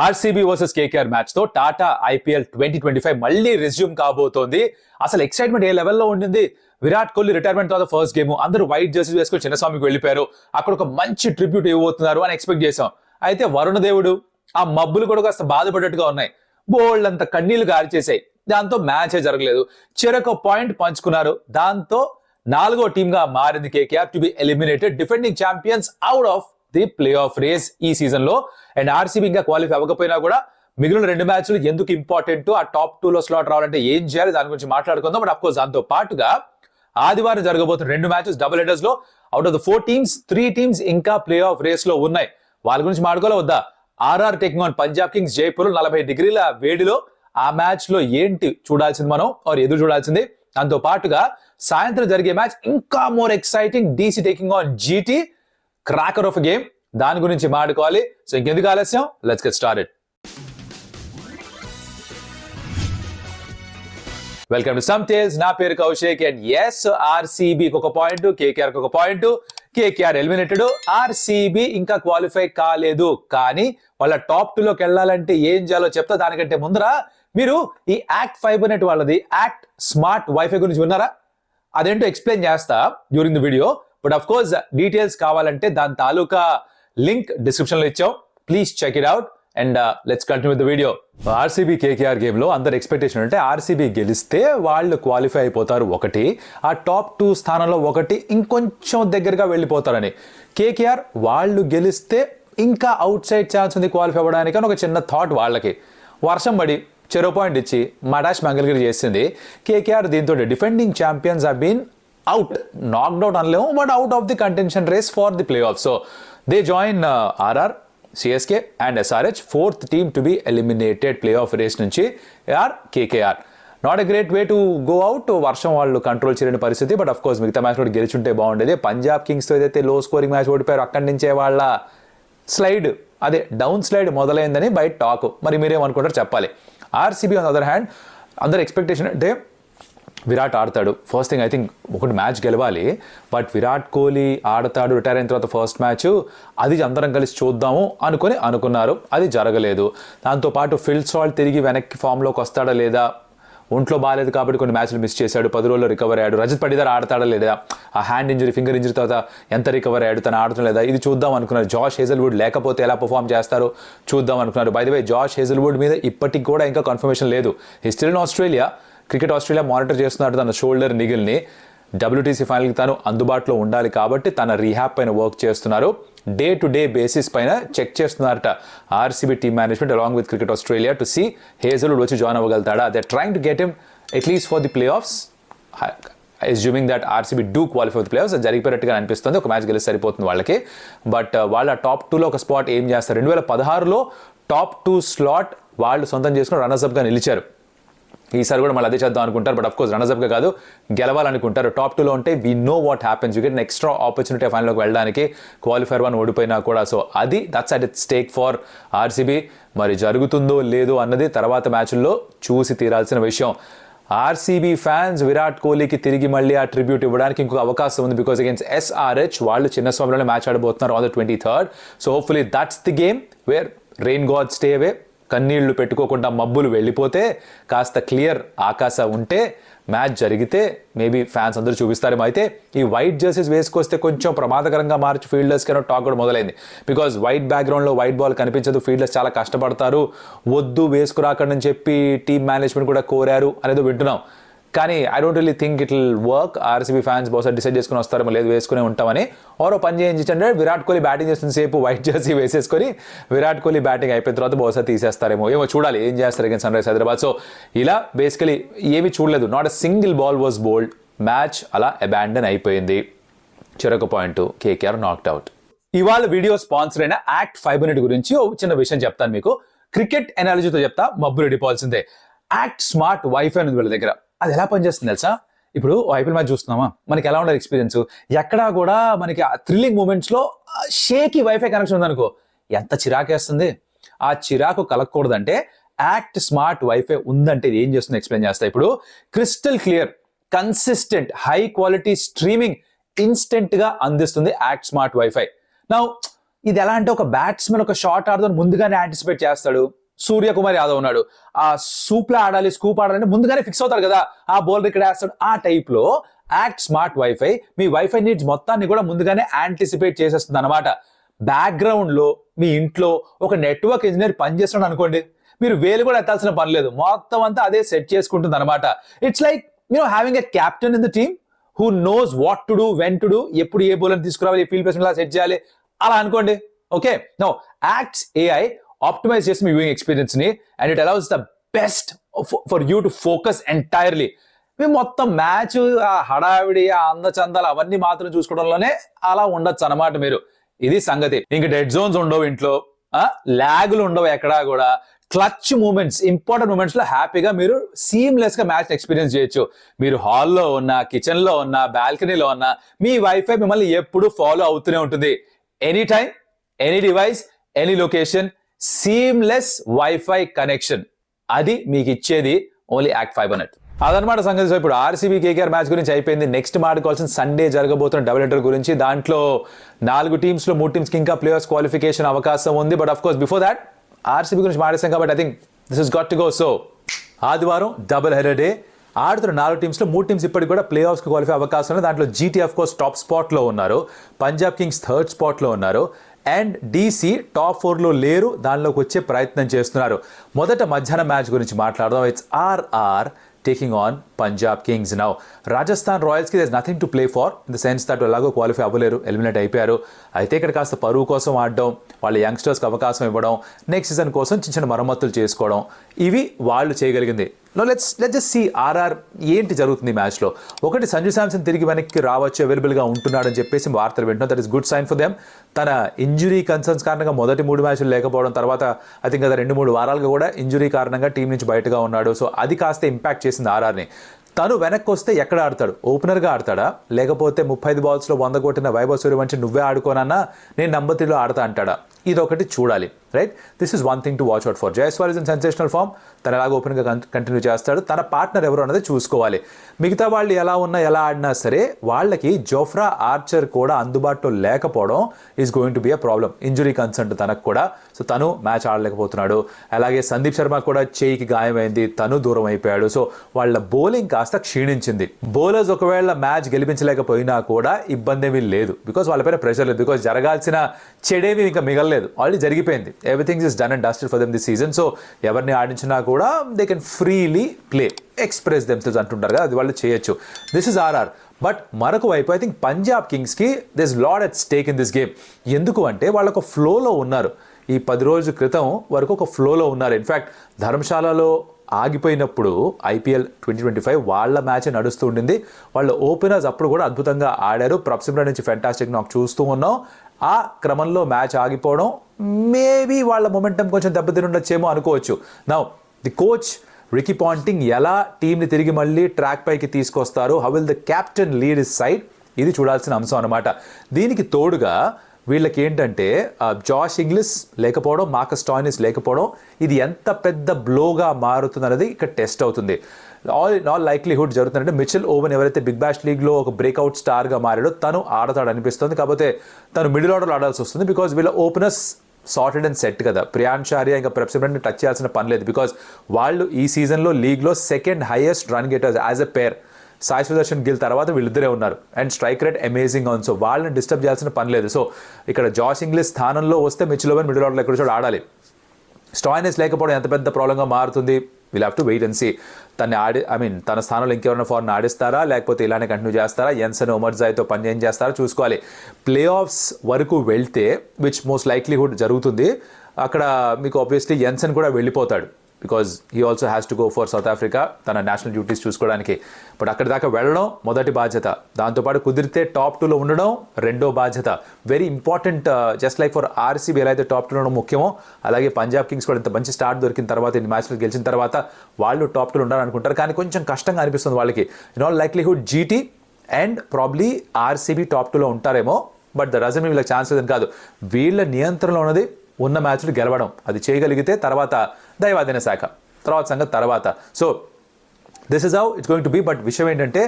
RCB versus KKR match తో Tata IPL 2025 మళ్ళీ resume కాబోతోంది. అసలు ఎక్సైట్మెంట్ ఏ లెవెల్లో ఉండింది. విరాట్ కోహ్లీ రిటైర్మెంట్ తర్వాత ఫస్ట్ గేమ్ అందరూ వైట్ జెర్సీ వేసుకొని చిన్నస్వామికి వెళ్ళిపోయారు. అక్కడ ఒక మంచి ట్రిబ్యూట్ ఇవ్వబోతున్నారు అని ఎక్స్పెక్ట్ చేశాం. అయితే వరుణ దేవుడు ఆ మబ్బులు కూడా కాస్త బాధపడ్డట్టుగా ఉన్నాయి. బోల్డ్ అంత కన్నీళ్లు గారిచేసాయి. దాంతో మ్యాచే జరగలేదు. చెరొక పాయింట్ పంచుకున్నారు. దాంతో 4వ టీమ్ గా మారింది KKR to be eliminated, defending champions out of the playoff race ఈ సీజన్ లో. అండ్ ఆర్సీబీ ఇంకా క్వాలిఫై అవ్వకపోయినా కూడా మిగిలిన 2 మ్యాచ్లు ఎందుకు ఇంపార్టెంట్, ఆ టాప్ 2 లో స్లాట్ రావాలంటే ఏం చేయాలి, దాని గురించి మాట్లాడుకుందాం. బట్ అఫ్కోర్స్ దాంతో పాటుగా ఆదివారం జరగబోతున్న 2 మ్యాచెస్ డబుల్ హెడర్స్ లో out of the 4 teams 3 teams ఇంకా ప్లే ఆఫ్ రేస్ లో ఉన్నాయి. వాళ్ళ గురించి మాట్లాడుకోలే వద్దా? RR taking on Punjab Kings Jaipur 40 డిగ్రీల వేడిలో. ఆ మ్యాచ్ లో ఏంటి చూడాల్సింది మనం, ఎదురు చూడాల్సింది. దాంతో పాటుగా సాయంత్రం జరిగే మ్యాచ్ ఇంకా more exciting, DC taking on GT, cracker of game. దాని గురించి మాట్లాడుకోవాలి. సో ఇంకెందుకు ఆలస్యం, let's get started. Welcome to some tales. నా పేరు కౌశిక్. అండ్ ఎస్, ఆర్సీబీకి ఒక పాయింట్, కేకేఆర్ కి ఒక పాయింట్. కేకేఆర్ ఎలిమినేటెడ్, ఆర్సీబీ ఇంకా క్వాలిఫై కాలేదు. కానీ వాళ్ళ టాప్ 2 లోకి వెళ్ళాలంటే ఏం చేయాలో చెప్తా. దానికంటే ముందర మీరు ఈ యాక్ట్ ఫైబర్నెట్ వాళ్ళది యాక్ట్ స్మార్ట్ వైఫై గురించి విన్నారా? అదేంటో ఎక్స్ప్లెయిన్ చేస్తా during the video. But of course details కావాలంటే దాని తాలూకా లింక్ డిస్క్రిప్షన్ లో ఇచ్చాం. Please check it out. And let's continue with the video. RCB KKR game లో అందరి ఎక్స్పెక్టేషన్ అంటే ఆర్సీబీ గెలిస్తే వాళ్ళు క్వాలిఫై అయిపోతారు ఒకటి, ఆ టాప్ 2 స్థానంలో ఒకటి ఇంకొంచెం దగ్గరగా వెళ్ళిపోతారని. కేకేఆర్ వాళ్ళు గెలిస్తే ఇంకా అవుట్ సైడ్ ఛాన్స్ ఉంది క్వాలిఫై అవ్వడానికి అని ఒక చిన్న థాట్ వాళ్ళకి. వర్షం పడి చెరో పాయింట్ ఇచ్చి మడాష్ మంగళగిరి చేసింది కేకేఆర్. దీంతో defending champions have been out, knocked out అనలేము, but out of the contention race for the playoff. So they join RR, CSK and SRH. 4th team to be eliminated playoff race నుంచి KKR. Not a great way to go out. వర్షం వాళ్ళు control చేయలేని పరిస్థితి. But of course మిగతా match కూడా గెలిచుంటే బాగుండేది. పంజాబ్ కింగ్స్తో ఏదైతే లో స్కోరింగ్ మ్యాచ్ ఓడిపోయారు, అక్కడి నుంచే వాళ్ళ స్లైడ్, అదే డౌన్ స్లైడ్ మొదలైందని బయట టాక్. మరి మీరేమనుకుంటారు చెప్పాలి. RCB on the other hand అందరు ఎక్స్పెక్టేషన్ అంటే విరాట్ ఆడతాడు. ఫస్ట్ థింగ్ ఐ థింక్ ఒకటి మ్యాచ్ గెలవాలి. బట్ విరాట్ కోహ్లీ ఆడతాడు రిటైర్ అయిన తర్వాత ఫస్ట్ మ్యాచ్, అది అందరం కలిసి చూద్దాము అనుకున్నారు. అది జరగలేదు. దాంతోపాటు ఫిల్ సాల్ట్ తిరిగి వెనక్కి ఫామ్లోకి వస్తాడా లేదా, ఒంట్లో బాగాలేదు కాబట్టి కొన్ని మ్యాచ్లు మిస్ చేశాడు, 10 రోజుల్లో రికవర్ అయ్యాడు. రజత్ పడిదార్ ఆడతాడా లేదా, ఆ హ్యాండ్ ఇంజరీ ఫింగర్ ఇంజరీ తర్వాత ఎంత రికవర్ అయ్యాడు, తను ఆడటం లేదా, ఇది చూద్దాం అనుకున్నారు. జాష్ హేజల్వుడ్ లేకపోతే ఎలా పర్ఫామ్ చేస్తారో చూద్దాం అనుకున్నారు. By the way Josh Hazlewood మీద ఇప్పటికి కూడా ఇంకా కన్ఫర్మేషన్ లేదు. హి still in Australia. Cricket Australia monitor చేస్తున్నాడు తన షోల్డర్ నిగిల్ని. WTC ఫైనల్కి తాను అందుబాటులో ఉండాలి కాబట్టి తన రీహాబ్ పైన వర్క్ చేస్తున్నారు. డే టు డే బేసిస్ పైన చెక్ చేస్తున్నారట RCB team management along with cricket Australia to see Hazlewood వచ్చి జాయిన్ అవ్వగలుగుతాడా. They trying to get him at least for the playoffs, assuming that RCB do qualify for the playoffs. జరిగిపోయినట్టుగా అనిపిస్తుంది. ఒక match గెలిస్తే సరిపోతుంది వాళ్ళకి. But వాళ్ళ top 2లో ఒక స్పాట్ ఏం చేస్తారు. 2016లో టాప్ 2 స్లాట్ వాళ్ళు సొంతం చేసుకుని రన్నర్స్అప్గా నిలిచారు. ఈసారి కూడా మళ్ళీ అదే చేద్దాం అనుకుంటారు. బట్ అఫ్కోర్స్ రన్నర్స్అప్గా కాదు, గెలవాలనుకుంటారు. టాప్ 2లో ఉంటే we know what happens, you get extra opportunity ఫైనల్లోకి వెళ్ళడానికి, క్వాలిఫైర్ 1 ఓడిపోయినా కూడా. సో అది that's at it stake for RCB. మరి జరుగుతుందో లేదో అన్నది తర్వాత మ్యాచ్ల్లో చూసి తీరాల్సిన విషయం. ఆర్సీబీ ఫ్యాన్స్ విరాట్ కోహ్లీకి తిరిగి మళ్ళీ ఆ ట్రిబ్యూట్ ఇవ్వడానికి ఇంకొక అవకాశం ఉంది. బికాస్ అగైన్స్ ఎస్ఆర్హెచ్ వాళ్ళు చిన్నస్వామిలోనే మ్యాచ్ ఆడబోతున్నారు on the 23rd. So hopefully that's the game where rain god stay away. కన్నీళ్లు పెట్టుకోకుండా మబ్బులు వెళ్ళిపోతే, కాస్త క్లియర్ ఆకాశం ఉంటే మ్యాచ్ జరిగితే మేబీ ఫ్యాన్స్ అందరూ చూపిస్తారేమో. అయితే ఈ వైట్ జెర్సీస్ వేసుకొస్తే కొంచెం ప్రమాదకరంగా మార్చి ఫీల్డర్స్కి టాక్ కూడా మొదలైంది. బికాజ్ వైట్ బ్యాక్గ్రౌండ్లో వైట్ బాల్ కనిపించదు, ఫీల్డర్స్ చాలా కష్టపడతారు, వద్దు వేసుకురాకండి అని చెప్పి టీమ్ మేనేజ్మెంట్ కూడా కోరారు అనేది వింటున్నాం. కానీ I don't really think it will work. RCB fans బహుశా డిసైడ్ చేసుకుని వస్తారేమో, లేదు వేసుకునే ఉంటామని. ఓరో పని చేయించండి, విరాట్ కోహ్లీ బ్యాటింగ్ చేస్తున్న సేపు వైట్ జెర్సీ వేసేసుకొని విరాట్ కోహ్లీ బ్యాటింగ్ అయిపోయిన తర్వాత బహుశా తీసేస్తారేమో, ఏమో చూడాలి ఏం చేస్తారు against Sunrisers Hyderabad. So ఇలా బేసికలీ ఏమీ చూడలేదు. Not a single ball was bowled. Match అలా అబాండన్ అయిపోయింది. చెరొక పాయింట్, కేకేఆర్ నాక్డ్ అవుట్. ఇవాళ వీడియో స్పాన్సర్ అయిన యాక్ట్ ఫైబర్నెట్ గురించి ఒక చిన్న విషయం చెప్తాను మీకు. క్రికెట్ ఎనాలజీతో చెప్తా, మబ్బులు రెడిపోవాల్సిందే. యాక్ట్ స్మార్ట్ వైఫై ఉంది వీళ్ళ దగ్గర. అది ఎలా పనిచేస్తుంది తెలుసా? ఇప్పుడు ఐపీఎల్ మ్యాచ్ చూస్తున్నామా, మనకి ఎలా ఉండాలి ఎక్స్పీరియన్స్, ఎక్కడా కూడా మనకి ఆ థ్రిల్లింగ్ మూమెంట్స్లో షేకి వైఫై కనెక్షన్ ఉందనుకో ఎంత చిరాకేస్తుంది. ఆ చిరాకు కలగకూడదంటే యాక్ట్ స్మార్ట్ వైఫై ఉందంటే ఏం చేస్తుంది ఎక్స్ప్లెయిన్ చేస్తా. ఇప్పుడు crystal clear, consistent, high quality streaming instant గా అందిస్తుంది యాక్ట్ స్మార్ట్ వైఫై. నౌ ఇది ఎలా అంటే ఒక బ్యాట్స్మెన్ ఒక షాట్ ఆడదాన్ని ముందుగానే యాంటిసిపేట్ చేస్తాడు. సూర్యకుమార్ యాదవ్ ఉన్నాడు, ఆ స్కూప్ ఆడాలంటే ముందుగానే ఫిక్స్ అవుతాడు కదా, ఆ బౌలర్ ఇక్కడ వేస్తాడు. ఆ టైప్ లో యాక్ట్ స్మార్ట్ వైఫై మీ వైఫై నీడ్స్ మొత్తాన్ని కూడా ముందుగానే యాంటిసిపేట్ చేసేస్తుంది అనమాట. బ్యాక్గ్రౌండ్ లో మీ ఇంట్లో ఒక నెట్వర్క్ ఇంజనీర్ పనిచేస్తున్నాడు అనుకోండి, మీరు వేలు కూడా ఎత్తాల్సిన పని లేదు, మొత్తం అంతా అదే సెట్ చేసుకుంటుంది అనమాట. It's like having a captain in the team who knows what to do, when to do, ఎప్పుడు ఏ బౌలర్ తీసుకురావాలి, ఫీల్డ్ ప్లేస్మెంట్ ఎలా సెట్ చేయాలి, అలా అనుకోండి. Okay, no ACT's AI optimize చేసి మీ వ్యూయింగ్ ఎక్స్పీరియన్స్ ని, and it allows the best for you to focus entirely. మేము మొత్తం మ్యాచ్ ఆ హడావిడి ఆ అందచందాలు అవన్నీ మాత్రం చూసుకోవడంలోనే అలా ఉండొచ్చు అనమాట మీరు. ఇది సంగతి. ఇంక డెడ్ జోన్స్ ఉండవు ఇంట్లో, ల్యాగులు ఉండవు ఎక్కడా కూడా. క్లచ్ మూమెంట్స్, ఇంపార్టెంట్ మూమెంట్స్ లో హ్యాపీగా మీరు సీమ్లెస్ గా మ్యాచ్ ఎక్స్పీరియన్స్ చేయొచ్చు. మీరు హాల్లో ఉన్నా, కిచెన్ లో ఉన్నా, బాల్కనీలో ఉన్నా, మీ వైఫై మిమ్మల్ని ఎప్పుడు ఫాలో అవుతూనే ఉంటుంది. Any time, any device, any location, seamless wifi connection. అది మీకు ఇచ్చేది ఓన్లీ యాక్ట్ ఫైబర్ నెట్. అదనమాట సంగతి. సో ఇప్పుడు ఆర్సీబీ కేకేఆర్ మ్యాచ్ గురించి అయిపోయింది. నెక్స్ట్ మాట్లాడుకోవాల్సిన సండే జరగబోతున్న డబుల్ హెడర్ గురించి. దాంట్లో 4 టీమ్స్ లో 3 టీమ్స్ కి ఇంకా ప్లేయర్స్ క్వాలిఫికేషన్ అవకాశం ఉంది. But of course before that RCB గురించి మాట్లాడేసాం కాబట్టి I think this is got to go. So ఆదివారం డబుల్ హెడర్ డే. ఆడుతున్న 4 టీమ్స్ లో 3 టీమ్స్ ఇప్పటికి కూడా ప్లే ఆఫ్స్ కి క్వాలిఫై అవకాశం ఉంది. దాంట్లో GT of course top spot లో ఉన్నారు, పంజాబ్ కింగ్స్ థర్డ్ స్పాట్ లో ఉన్నారు, అండ్ డీసీ టాప్ 4 లో లేరు, దానిలోకి వచ్చే ప్రయత్నం చేస్తున్నారు. మొదట మధ్యాహ్నం మ్యాచ్ గురించి మాట్లాడదాం. It's RR taking on Punjab Kings. Now Rajasthan Royals ki there's nothing to play for in the sense that ఎలాగో క్వాలిఫై అవ్వలేరు, ఎలిమినేట్ అయిపోయారు. అయితే ఇక్కడ కాస్త పరువు కోసం ఆడడం, వాళ్ళ యంగ్స్టర్స్కి అవకాశం ఇవ్వడం, నెక్స్ట్ సీజన్ కోసం చిన్న చిన్న మరమ్మతులు చేసుకోవడం, ఇవి వాళ్ళు చేయగలిగింది. లెట్స్ జస్ట్ సీ ఆర్ఆర్ ఏంటి జరుగుతుంది ఈ మ్యాచ్లో. ఒకటి, సంజు శాంసన్ తిరిగి వెనక్కి రావచ్చు, అవైలబుల్గా ఉంటున్నాడని చెప్పేసి వార్తలు వింటున్నాం. That is good sign for them. తన ఇంజురీ కన్సర్న్స్ కారణంగా మొదటి 3 మ్యాచ్లు లేకపోవడం, తర్వాత ఐ థింక్ గత 2-3 వారాలుగా కూడా ఇంజురీ కారణంగా టీం నుంచి బయటగా ఉన్నాడు. సో అది కాస్త ఇంపాక్ట్ చేసింది ఆర్ఆర్ని. తను వెనక్కి వస్తే ఎక్కడ ఆడతాడు? ఓపెనర్గా ఆడతాడా, లేకపోతే 35 బాల్స్లో 100 కొట్టిన వైభవ్ సూర్యవంశి నువ్వే ఆడుకోనన్నా నేను నంబర్ 3లో ఆడతా అంటాడా? ఇదొకటి చూడాలి, right? This is one thing to watch out for. Jaiswal is in sensational form, తన ఎలాగ ఓపెన్గా కంటిన్యూ చేస్తాడు. తన పార్ట్నర్ ఎవరు అన్నది చూసుకోవాలి. మిగతా వాళ్ళు ఎలా ఉన్నా ఎలా ఆడినా సరే వాళ్ళకి జోఫ్రా ఆర్చర్ కూడా అందుబాటులో లేకపోవడం is going to be a problem. Injury concern తనకు కూడా. సో తను మ్యాచ్ ఆడలేకపోతున్నాడు. అలాగే సందీప్ శర్మ కూడా చేయికి గాయమైంది, తను దూరం అయిపోయాడు. సో వాళ్ళ బౌలింగ్ కాస్త క్షీణించింది. బౌలర్స్ ఒకవేళ మ్యాచ్ గెలిపించలేకపోయినా కూడా ఇబ్బంది ఏమీ లేదు, బికాస్ వాళ్ళపైన ప్రెషర్ లేదు, బికాస్ జరగాల్సిన చెడేవి ఇంకా మిగలలేదు, ఆల్రెడీ జరిగిపోయింది. Everything is done and dusted for them this season. So ఎవరిని ఆడించినా కూడా they can freely play, express themselves అంటుంటారు కదా, అది వాళ్ళు చేయొచ్చు. This is RR. బట్ మరొక వైపు ఐ థింక్ పంజాబ్ కింగ్స్కి this lot at stake in this game. ఎందుకు అంటే వాళ్ళు ఒక ఫ్లోలో ఉన్నారు. ఈ 10 రోజుల క్రితం వరకు ఒక ఫ్లోలో ఉన్నారు. ఇన్ఫ్యాక్ట్ ధర్మశాలలో ఆగిపోయినప్పుడు ఐపీఎల్ 2025 వాళ్ళ మ్యాచ్ నడుస్తూ ఉండింది. వాళ్ళ ఓపెనర్స్ అప్పుడు కూడా అద్భుతంగా ఆడారు. ప్రప్సిమ్రా నుంచి ఫెంటాస్టిక్ నాకు చూస్తూ ఉన్నాం. ఆ క్రమంలో మ్యాచ్ ఆగిపోవడం మేబీ వాళ్ళ మొమెంటం కొంచెం దెబ్బతిని ఉండొచ్చేమో అనుకోవచ్చు. Now the coach Ricky Ponting ఎలా టీంని తిరిగి మళ్ళీ ట్రాక్ పైకి తీసుకొస్తారు, how will the captain lead his side, ఇది చూడాల్సిన అంశం అనమాట. దీనికి తోడుగా వీళ్ళకి ఏంటంటే జాష్ ఇంగ్లిష్ లేకపోవడం, మార్కస్ స్టాయినిస్ లేకపోవడం, ఇది ఎంత పెద్ద బ్లోగా మారుతుంది అనేది ఇక్కడ టెస్ట్ అవుతుంది. ఆల్ లైక్లీహుడ్ జరుగుతుందంటే మిచెల్ ఓవెన్ ఎవరైతే బిగ్ బ్యాష్ లీగ్లో ఒక బ్రేక్అవుట్ స్టార్గా మారాడో తను ఆడతాడు అనిపిస్తుంది. కాకపోతే తను మిడిల్ ఆర్డర్లో ఆడాల్సి వస్తుంది, బికాజ్ వీళ్ళ ఓపెనర్స్ సార్టెడ్ అండ్ సెట్ కదా. ప్రియాన్ షారియా ఇంకా ప్రెప్సిమ్రాని టచ్ చేయాల్సిన పని లేదు, బికాజ్ వాళ్ళు ఈ సీజన్లో లీగ్లో second highest run getters as a pair. Sai Sudharsan Gill తర్వాత వీళ్ళిద్దరే ఉన్నారు, and strike rate amazing on. So వాళ్ళని డిస్టర్బ్ చేయాల్సిన పని లేదు. సో ఇక్కడ జాష్ ఇంగ్లిష్ స్థానంలో వస్తే మిచెల్ ఓవెన్ మిడిల్ ఆర్డర్లో ఎక్కడ చోట ఆడాలి. స్టాయినిస్ లేకపోవడం ఎంత పెద్ద ప్రాబ్లంగా మారుతుంది, will have to wait and see. తన స్థానంలో ఇంకెవరైనా ఫారెన్ ఆడిస్తారా, లేకపోతే ఇలానే కంటిన్యూ చేస్తారా, ఎన్సన్ ఒమర్జాయ్తో పని ఏం చేస్తారా చూసుకోవాలి. ప్లే ఆఫ్స్ వరకు వెళ్తే విచ్ మోస్ట్ లైక్లీహుడ్ జరుగుతుంది, అక్కడ మీకు ఆబ్వియస్లీ ఎన్సన్ కూడా వెళ్ళిపోతాడు, because he also has to go for south Africa తన నేషనల్ డ్యూటీస్ చూసుకోవడానికి. బట్ అక్కడి దాకా వెళ్ళడం మొదటి బాధ్యత, దాంతోపాటు కుదిరితే టాప్ 2లో ఉండడం రెండో బాధ్యత. Very important. Just like for RCB ఎలా అయితే టాప్ 2లో ఉండడం ముఖ్యమో, అలాగే పంజాబ్ కింగ్స్ కూడా ఇంత మంచి స్టార్ట్ దొరికిన తర్వాత, ఇన్ని మ్యాచ్లు గెలిచిన తర్వాత వాళ్ళు టాప్ 2లో ఉండాలనుకుంటారు, కానీ కొంచెం కష్టంగా అనిపిస్తుంది వాళ్ళకి. In all likelihood GT and probably RCB top 2లో ఉంటారేమో, బట్ ద డజంట్ మీన్ వీళ్ళకి ఛాన్స్ లేదని కాదు. వీళ్ళ నియంత్రణలో ఉన్నది ఉన్న మ్యాచ్లు గెలవడం, అది చేయగలిగితే తర్వాత దైవాధీన శాఖ తర్వాత సంగతి తర్వాత. So this is how it's going to be. But విషయం ఏంటంటే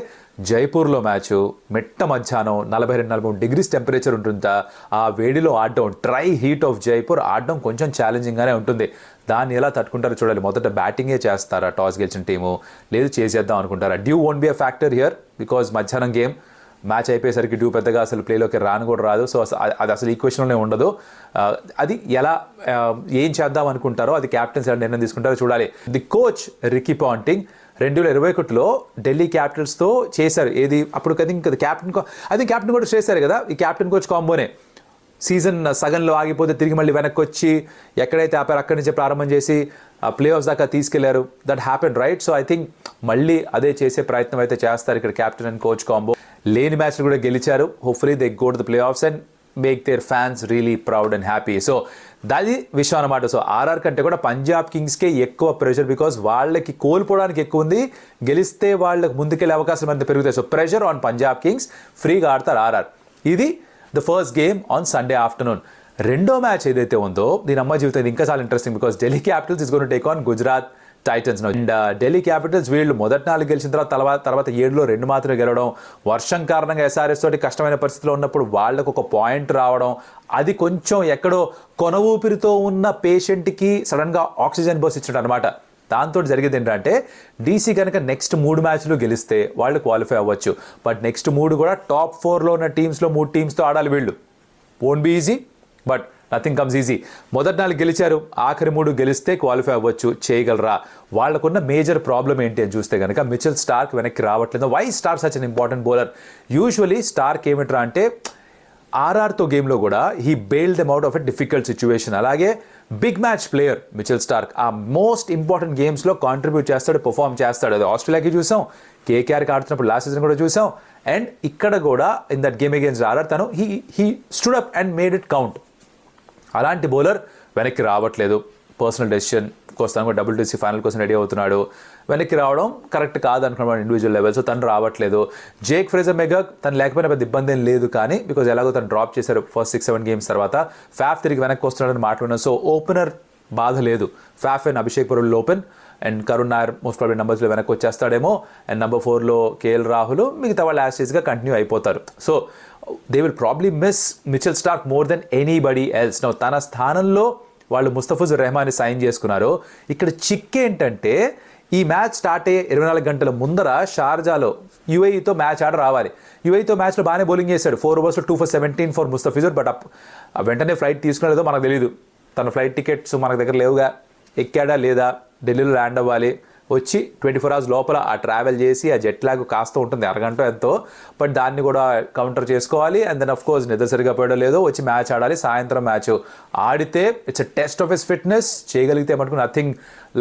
జైపూర్లో మ్యాచ్ మెట్ట మధ్యాహ్నం 42-43 డిగ్రీస్ టెంపరేచర్ ఉంటుందా, ఆ వేడిలో ఆడడం, డ్రై హీట్ ఆఫ్ జైపూర్ ఆడడం కొంచెం ఛాలెంజింగ్గానే ఉంటుంది. దాన్ని ఎలా తట్టుకుంటారో చూడాలి. మొదట బ్యాటింగే చేస్తారా టాస్ గెలిచిన టీము, లేదు చేసేద్దాం అనుకుంటారా. Due won't be a factor here because మధ్యాహ్నం గేమ్, మ్యాచ్ అయిపోయేసరికి డ్యూ పెద్దగా అసలు ప్లేలోకి రాను కూడా రాదు. సో అది అసలు ఈక్వేషన్లోనే ఉండదు. అది ఎలా ఏం చేద్దాం అనుకుంటారో, అది క్యాప్టెన్స్ ఎలా నిర్ణయం తీసుకుంటారో చూడాలి. ది కోచ్ రికీ పాంటింగ్ 2021లో ఢిల్లీ క్యాపిటల్స్తో చేశారు. ఏది అప్పుడు క్యాప్టెన్ కూడా చేశారు కదా. ఈ క్యాప్టెన్ కోచ్ కాంబోనే సీజన్ సగంలో ఆగిపోతే తిరిగి మళ్ళీ వెనక్కి వచ్చి ఎక్కడైతే ఆపారు అక్కడి నుంచే ప్రారంభం చేసి ప్లే ఆఫ్స్ దాకా తీసుకెళ్లారు. That happen right. So I think మళ్ళీ అదే చేసే ప్రయత్నం అయితే చేస్తారు ఇక్కడ క్యాప్టెన్ అండ్ కోచ్ కాంబో. లేని మ్యాచ్లు కూడా గెలిచారు. Hopefully they go to the play offs and make their fans really proud and happy. So అది విషయం అనమాట. సో ఆర్ఆర్ కంటే కూడా పంజాబ్ కింగ్స్కే ఎక్కువ ప్రెషర్ బికాస్ వాళ్ళకి కోల్పోవడానికి ఎక్కువ ఉంది, గెలిస్తే వాళ్ళకి ముందుకెళ్ళే అవకాశం అంత పెరుగుతాయి. So pressure on Punjab Kings. ఫ్రీగా ఆడతారు ఆర్ఆర్. ఇది the first game on Sunday afternoon. రెండో మ్యాచ్ ఏదైతే ఉందో దీని అమ్మ జీవితం ఇది ఇంకా చాలా interesting because Delhi Capitals is going to take on Gujarat Titans. And Delhi Capitals వీళ్ళు మొదటి 4 గెలిచిన తర్వాత 7లో 2 మాత్రమే గెలవడం, వర్షం కారణంగా ఎస్ఆర్ఎస్ తోటి కష్టమైన పరిస్థితిలో ఉన్నప్పుడు వాళ్ళకు ఒక పాయింట్ రావడం, అది కొంచెం ఎక్కడో కొన ఊపిరితో ఉన్న పేషెంట్కి సడన్గా ఆక్సిజన్ బస్ ఇచ్చినట్టు అనమాట. దాంతో జరిగేది ఏంటంటే డీసీ కనుక నెక్స్ట్ 3 మ్యాచ్లు గెలిస్తే వాళ్ళు క్వాలిఫై అవ్వచ్చు. బట్ నెక్స్ట్ 3 కూడా టాప్ 4లో ఉన్న టీమ్స్లో 3 టీమ్స్తో ఆడాలి వీళ్ళు. Won't be easy but nothing comes easy. మొదటి 4 గెలిచారు, ఆఖరి 3 గెలిస్తే క్వాలిఫై అవ్వచ్చు. చేయగలరా? వాళ్ళకున్న మేజర్ ప్రాబ్లం ఏంటి అని చూస్తే కనుక మిచెల్ స్టార్క్ వెనక్కి రావట్లేదు. Why Starc such an important bowler? Usually Starc ఏమిట్రా అంటే ఆర్ఆర్తో గేమ్లో కూడా he bailed them out of a difficult situation. అలాగే big match player Mitchell Starc. ఆ మోస్ట్ ఇంపార్టెంట్ గేమ్స్లో కాంట్రిబ్యూట్ చేస్తాడు, పర్ఫామ్ చేస్తాడు. అది ఆస్ట్రేలియాకి చూసాం, కేకేఆర్కి ఆడుతున్నప్పుడు లాస్ట్ సీజన్ కూడా చూసాం. అండ్ ఇక్కడ కూడా in that game against RR తను he stood up and made it count. అలాంటి బౌలర్ వెనక్కి రావట్లేదు. పర్సనల్ డెసిషన్ కోసం తను కూడా WTC ఫైనల్ కోసం రెడీ అవుతున్నాడు. వెనక్కి రావడం కరెక్ట్ కాదు అనుకున్నాడు ఇండివిజువల్ లెవెల్. సో తను రావట్లేదు. జేక్ ఫ్రేజర్ మెగక్ తను లేకపోయినా పెద్ద ఇబ్బంది ఏం లేదు, కానీ బికాజ్ ఎలాగో తను డ్రాప్ చేశారు ఫస్ట్ 6-7 గేమ్స్ తర్వాత. ఫ్యాఫ్ తిరిగి వెనక్కి వస్తున్నాడని మాట్లాడినాను. సో ఓపెనర్ బాధ లేదు. Faf and Abhishek Porel open and Karun Nair most probably నెంబర్స్లో వెనక్కి వచ్చేస్తాడేమో. అండ్ నెంబర్ 4లో కేఎల్ రాహుల్, మిగతా వాళ్ళు యాస్టేజ్గా కంటిన్యూ అయిపోతారు. So they will probably miss Mitchell Starc more than anybody else. Now తన స్థానంలో వాళ్ళు ముస్తఫిజుర్ రెహమాన్ని సైన్ చేసుకున్నారు. ఇక్కడ చిక్ ఏంటంటే ఈ మ్యాచ్ స్టార్ట్ అయ్యే 24 గంటల ముందర షార్జాలో యూఏఈతో మ్యాచ్ ఆడ రావాలి. యూఏఈతో మ్యాచ్లో బాగానే బౌలింగ్ చేశాడు. 4 ఓవర్స్లో 2 for 17 ఫర్ ముస్తఫిజుర్. బట్ వెంటనే ఫ్లైట్ తీసుకునేదో మనకు తెలియదు. తన ఫ్లైట్ టికెట్స్ మనకు దగ్గర లేవుగా. ఎక్కాడా లేదా, ఢిల్లీలో ల్యాండ్ అవ్వాలి, వచ్చి 24 hours లోపల ఆ ట్రావెల్ చేసి ఆ జెట్ లాగ్ కాస్త ఉంటుంది, అరగంట ఎంతో. బట్ దాన్ని కూడా కౌంటర్ చేసుకోవాలి. అండ్ దెన్ ఆఫ్ కోర్స్ నిద్ర సరిగా పోయడం లేదో వచ్చి మ్యాచ్ ఆడాలి. సాయంత్రం మ్యాచ్ ఆడితే it's a test of his fitness. చేయగలిగితే మటుకు nothing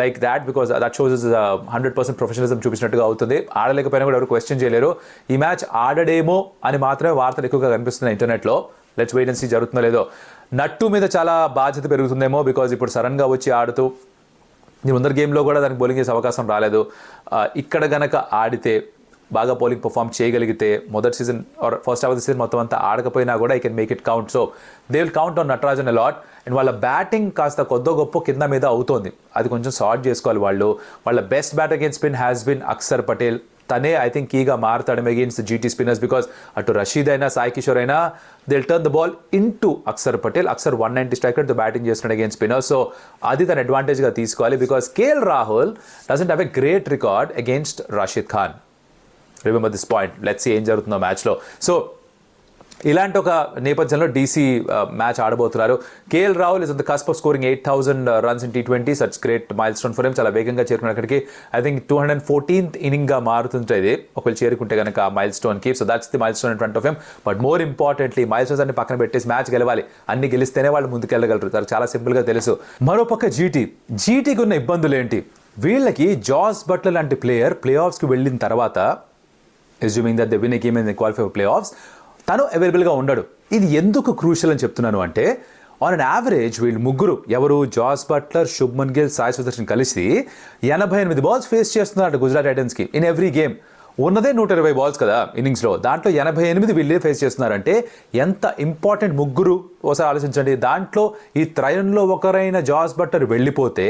like that because that shows 100% professionalism చూపించినట్టుగా అవుతుంది. ఆడలేకపోయినా కూడా ఎవరు క్వశ్చన్ చేయలేరు. ఈ మ్యాచ్ ఆడడేమో అని మాత్రమే వార్తలు ఎక్కువగా కనిపిస్తున్నాయి ఇంటర్నెట్లో. లెట్స్ వెయిట్ అండ్ సీ జరుగుతుందో లేదో. నట్టు మీద చాలా బాధ్యత పెరుగుతుందేమో బికాజ్ ఇప్పుడు సడన్గా వచ్చి ఆడుతూ ముందర గేమ్లో కూడా దానికి బౌలింగ్ చేసే అవకాశం రాలేదు. ఇక్కడ గనక ఆడితే బాగా బౌలింగ్ పర్ఫామ్ చేయగలిగితే మొదటి season or first half of the season మొత్తం అంతా ఆడకపోయినా కూడా I can make it count. So they will count on Natarajan a lot. And వాళ్ళ బ్యాటింగ్ కాస్త కొద్దో గొప్ప కింద మీద అవుతోంది. అది కొంచెం సార్ట్ చేసుకోవాలి వాళ్ళు. వాళ్ళ best batter against spin has been Akshar Patel. తనే ఐ థింక్ కీగా మారుతాడు అగేన్స్ట్ జీటీ స్పిన్నర్స్ బికాస్ అటు రషీద్ అయినా సాయి కిషోర్ అయినా they will turn the ball into Axar Patel. Axar 190 స్ట్రైకర్తో బ్యాటింగ్ చేస్తున్నాడు అగేన్స్ట్ స్పిన్నర్స్. సో అది తన అడ్వాంటేజ్గా తీసుకోవాలి because KL Rahul doesn't have a great record against Rashid Khan. Remember this point. Let's see ఏం జరుగుతుందో మ్యాచ్లో. సో ఇలాంటి ఒక నేపథ్యంలో డీసీ మ్యాచ్ ఆడబోతున్నారు. KL Rahul is on the cusp of scoring 8,000 runs in T20. Such great milestone for him. చాలా వేగంగా చేరుకున్న అక్కడికి ఐ థింక్ 214th ఇన్నింగ్గా మారుతుంటుంది ఒకవేళ చేరుకుంటే కనుక మైల్ స్టోన్కి. So that's the milestone in front of him. But more importantly milestones అన్ని పక్కన పెట్టేసి మ్యాచ్ గెలవాలి. అన్ని గెలిస్తేనే వాళ్ళు ముందుకెళ్ళగలుగుతారు. చాలా సింపుల్గా తెలుసు. మరోపక్క జీటీకి ఉన్న ఇబ్బందులు ఏంటి? వీళ్ళకి జాస్ బట్లర్ లాంటి ప్లేయర్ ప్లే ఆఫ్స్కి వెళ్ళిన తర్వాత assuming that they win a game and they qualify for play offs, తను అవైలబుల్గా ఉండడు. ఇది ఎందుకు క్రూషియల్ అని చెప్తున్నాను అంటే ఆన్ అన్ యావరేజ్ వీళ్ళు ముగ్గురు ఎవరు జాస్ బట్లర్, శుభ్మన్ గిల్, సాయి సుదర్శన్ కలిసి 88 balls ఫేస్ చేస్తున్నారు గుజరాత్ టైటన్స్కి ఇన్ ఎవ్రీ గేమ్. ఉన్నదే 120 బాల్స్ కదా ఇన్నింగ్స్లో, దాంట్లో 88 వీళ్ళే ఫేస్ చేస్తున్నారంటే ఎంత ఇంపార్టెంట్ ముగ్గురు ఒకసారి ఆలోచించండి. దాంట్లో ఈ త్రయంలో ఒకరైన జాస్ బట్లర్ వెళ్ళిపోతే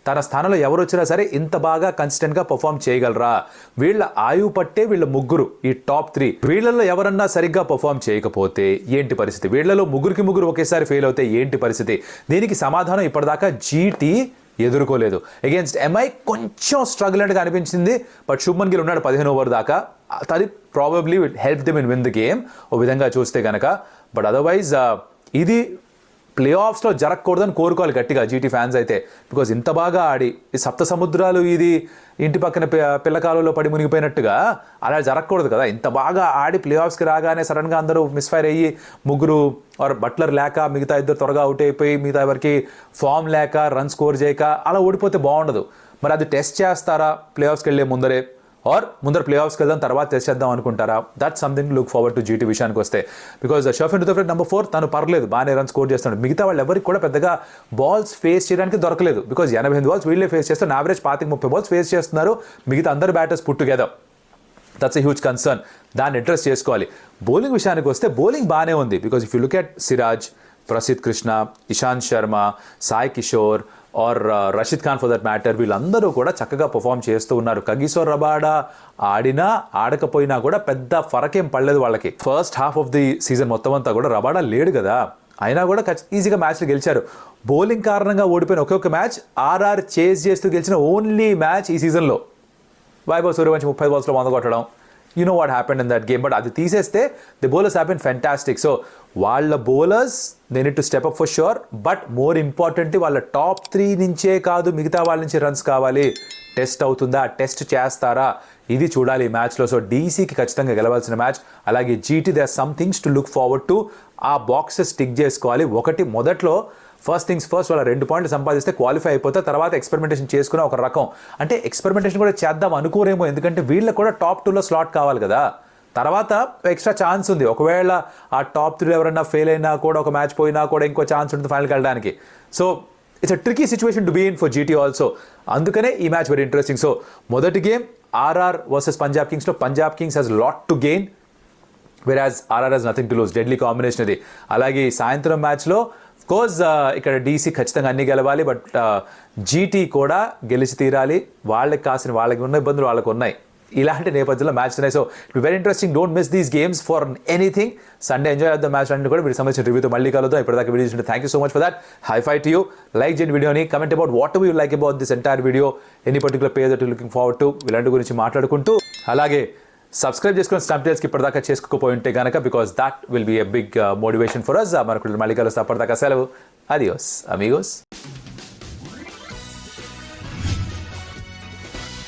తన స్థానంలో ఎవరు వచ్చినా సరే ఇంత బాగా కన్సిస్టెంట్గా పర్ఫామ్ చేయగలరా? వీళ్ళ ఆయువు పట్టే వీళ్ళ ముగ్గురు ఈ టాప్ 3, వీళ్ళల్లో ఎవరన్నా సరిగ్గా పర్ఫామ్ చేయకపోతే ఏంటి పరిస్థితి? వీళ్ళలో ముగ్గురు ఒకేసారి ఫెయిల్ అవుతే ఏంటి పరిస్థితి? దీనికి సమాధానం ఇప్పటిదాకా జీటీ ఎదుర్కోలేదు. అగేన్స్ట్ ఎంఐ కొంచెం స్ట్రగుల్ అంటే అనిపించింది, బట్ శుభ్మన్ గిల్ ఉన్నాడు 15 ఓవర్ దాకా, అది probably will help them in win the game ఓ విధంగా చూస్తే కనుక. బట్ అదర్వైజ్ ఇది ప్లే ఆఫ్స్లో జరగకూడదని కోరుకోవాలి గట్టిగా జీటీ ఫ్యాన్స్ అయితే. బికాజ్ ఇంత బాగా ఆడి ఈ సప్త సముద్రాలు ఇది ఇంటి పక్కన పిల్లకాలలో పడి మునిగిపోయినట్టుగా అలా జరగకూడదు కదా. ఇంత బాగా ఆడి ప్లే ఆఫ్స్కి రాగానే సడన్గా అందరూ మిస్ఫైర్ అయ్యి ముగ్గురు ఆర్ బట్లర్ లేక మిగతా ఇద్దరు త్వరగా అవుట్ అయిపోయి మిగతా ఎవరికి ఫామ్ లేక రన్ స్కోర్ చేయక అలా ఓడిపోతే బాగుండదు. మరి అది టెస్ట్ చేస్తారా ప్లే ఆఫ్స్కి వెళ్ళే ముందరే, ఆర్ ముందర ప్లే ఆఫ్స్కి వెళ్దాం తర్వాత టెస్ట్ చేద్దాం అనుకుంటారా? That something look forward to GT విషయానికి వస్తే. బికాజ్ షఫిన్ రుతఫ్రెడ్ నెంబర్ 4 తను పర్లేదు బాగానే రన్ స్కోర్ చేస్తున్నాడు. మిగతా వాళ్ళు ఎవరికి కూడా పెద్దగా బాల్స్ ఫేస్ చేయడానికి దొరకలేదు. బికాజ్ 88 బాల్స్ వీళ్ళే ఫేస్ చేస్తారు, యావరేజ్ 25-30 బాల్స్ ఫేస్ చేస్తున్నారు మిగతా అందరు batters put together. That's a huge concern, దాన్ని అడ్రస్ చేసుకోవాలి. బౌలింగ్ విషయానికి వస్తే బౌలింగ్ బాగానే ఉంది. Because if you look at Siraj, Prasidh Krishna, Ishant Sharma, Sai Kishore or Rashid Khan for that matter, వీళ్ళందరూ కూడా చక్కగా పర్ఫామ్ చేస్తూ ఉన్నారు. కగిసోర్ రబాడా ఆడినా ఆడకపోయినా కూడా పెద్ద ఫరకేం పడలేదు వాళ్ళకి. First half of the season మొత్తం అంతా కూడా రబాడా లేడు కదా, అయినా కూడా ఈజీగా మ్యాచ్లు గెలిచారు. బౌలింగ్ కారణంగా ఓడిపోయిన ఒకే మ్యాచ్ ఆర్ఆర్ చేజ్ చేస్తూ గెలిచిన ఓన్లీ మ్యాచ్ ఈ సీజన్లో. వైభవ్ సూర్యవంశీ 30 బాల్స్లో 100 కొట్టడం, you know what happened in that game. But అది తీసేస్తే the bowlers have been fantastic. So వాళ్ళ bowlers they need to step up for sure. But more importantly వాళ్ళ టాప్ 3 నుంచే కాదు మిగతా వాళ్ళ నుంచి రన్స్ కావాలి. టెస్ట్ అవుతుందా, టెస్ట్ చేస్తారా, ఇది చూడాలి ఈ మ్యాచ్లో. సో డీసీకి ఖచ్చితంగా గెలవాల్సిన మ్యాచ్. అలాగే GT they are some things to look forward to. ఆ బాక్సెస్ టిక్ చేసుకోవాలి. ఒకటి, మొదట్లో ఫస్ట్ థింగ్స్ ఫస్ట్ వాళ్ళ 2 పాయింట్లు సంపాదిస్తే క్వాలిఫై అయిపోతే తర్వాత ఎక్స్పెరిమెంటేషన్ చేసుకునే ఒక రకం. అంటే ఎక్స్పెరిమెంటేషన్ కూడా చేద్దాం అనుకోరేమో, ఎందుకంటే వీళ్ళకి కూడా టాప్ 2లో స్లాట్ కావాలి కదా. తర్వాత ఎక్స్ట్రా ఛాన్స్ ఉంది, ఒకవేళ ఆ టాప్ 3 ఎవరైనా ఫెయిల్ అయినా కూడా ఒక మ్యాచ్ పోయినా కూడా ఇంకో ఛాన్స్ ఉంటుంది ఫైనల్కి వెళ్ళడానికి. So it's a tricky situation to be in for GT also. అందుకనే ఈ మ్యాచ్ వెరీ ఇంట్రెస్టింగ్. సో మొదటి గేమ్ ఆర్ఆర్ వర్సెస్ పంజాబ్ కింగ్స్లో Punjab Kings has lot to gain, whereas RR has nothing to lose. Deadly combination ఇది. అలాగే సాయంత్రం మ్యాచ్లో course ఇక్కడ DC ఖచ్చితంగా అన్ని గెలవాలి, బట్ జీటీ కూడా గెలిచి తీరాలి. వాళ్ళకి ఉన్న ఇబ్బందులు వాళ్ళకు ఉన్నాయి. ఇలాంటి నేపథ్యంలో మ్యాచ్ ఉన్నాయి. So it very interesting. Don't miss these games for anything. Sunday enjoy చేద్దాం మ్యాచ్ అన్ని కూడా. వీటికి సంబంధించిన రివ్యూతో మళ్ళీ కలుద్దాం. ఇప్పటిదాకా వీడియో చూడండి. Thank you so much for that. High five to you. Like చేయండి వీడియోని, comment about whatever you like about this entire video, any particular page that you looking forward to, ఇలాంటి గురించి మాట్లాడుకుంటూ. అలాగే సబ్స్క్రైబ్ చేసుకుని snap డేల్స్కి ఇప్పటిదాకా చేసుకోకపోయి ఉంటే కనుక, because that will be a big motivation for us. మనకు మళ్ళీ కలుస్తాం. అప్పటిదాకా సెలవు. అడియోస్ అమిగోస్.